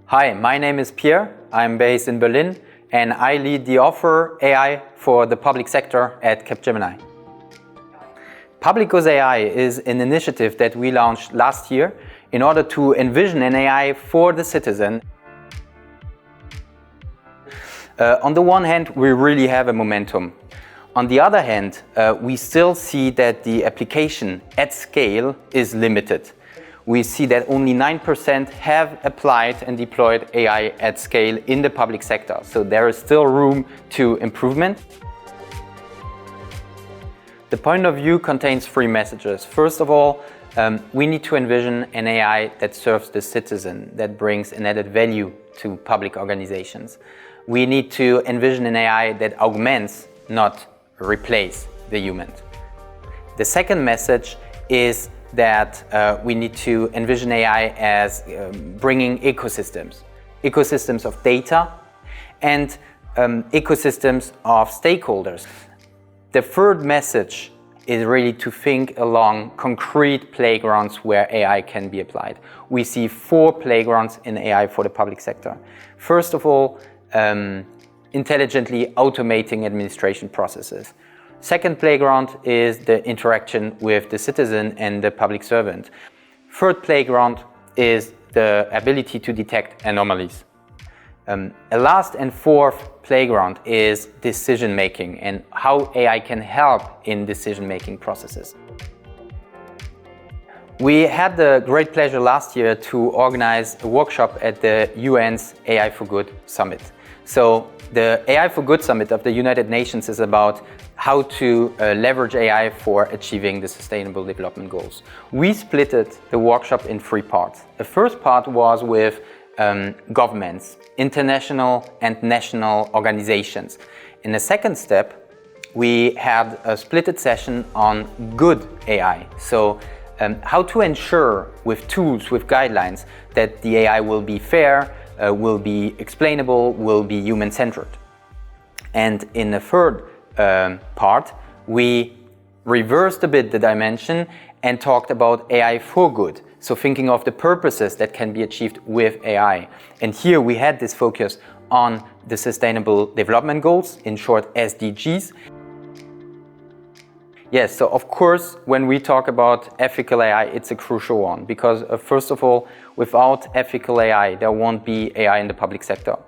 Hi, my name is Pierre. I'm based in Berlin and I lead the offer AI for the public sector at Capgemini. PublicGoesAI is an initiative that we launched last year in order to envision an AI for the citizen. On the one hand, we really have a momentum. On the other hand, we still see that the application at scale is limited. We see that only 9% have applied and deployed AI at scale in the public sector. So there is still room to improvement. The point of view contains three messages. First of all, we need to envision an AI that serves the citizen, that brings an added value to public organizations. We need to envision an AI that augments, not replace the humans. The second message is that we need to envision AI as bringing ecosystems of data and ecosystems of stakeholders. The third message is really to think along concrete playgrounds where AI can be applied. We see 4 playgrounds in AI for the public sector. First of all, intelligently automating administration processes. Second playground is the interaction with the citizen and the public servant. Third playground is the ability to detect anomalies. A last and fourth playground is decision making and how AI can help in decision making processes. We had the great pleasure last year to organize a workshop at the UN's AI for Good Summit. So the AI for Good Summit of the United Nations is about how to leverage AI for achieving the Sustainable Development Goals. We split the workshop in 3 parts. The first part was with governments, international and national organizations. In the second step, we had a split session on good AI. So how to ensure with tools, with guidelines, that the AI will be fair, will be explainable, will be human-centered. And in the third part, we reversed a bit the dimension and talked about AI for good. So thinking of the purposes that can be achieved with AI. And here we had this focus on the Sustainable Development Goals, in short SDGs. Yes, so of course, when we talk about ethical AI, it's a crucial one because first of all, without ethical AI, there won't be AI in the public sector.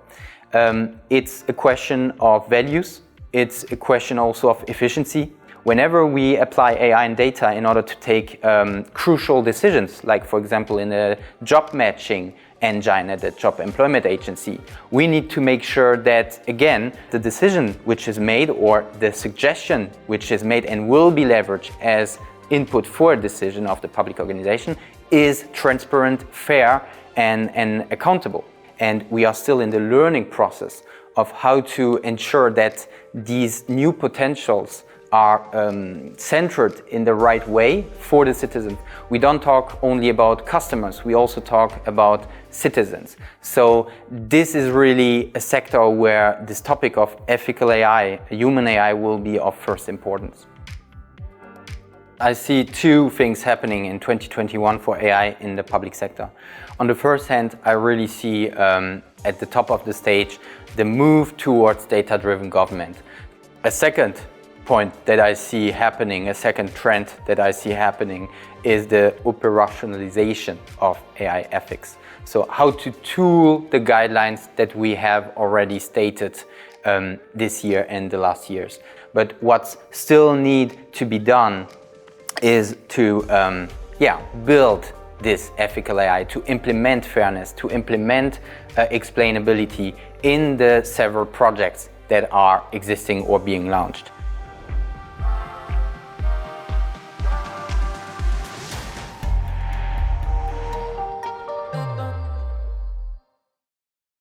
It's a question of values. It's a question also of efficiency. Whenever we apply AI and data in order to take crucial decisions, like for example in a job matching engine at the job employment agency, we need to make sure that, again, the decision which is made or the suggestion which is made and will be leveraged as input for a decision of the public organization is transparent, fair, and accountable. And we are still in the learning process of how to ensure that these new potentials are centered in the right way for the citizens. We don't talk only about customers, we also talk about citizens. So this is really a sector where this topic of ethical AI, human AI, will be of first importance. I see 2 things happening in 2021 for AI in the public sector. On the first hand, I really see at the top of the stage the move towards data-driven government. A second point that I see happening, a second trend that I see happening is the operationalization of AI ethics. So how to tool the guidelines that we have already stated this year and the last years. But what's still need to be done is to build this ethical AI, to implement fairness, to implement explainability in the several projects that are existing or being launched.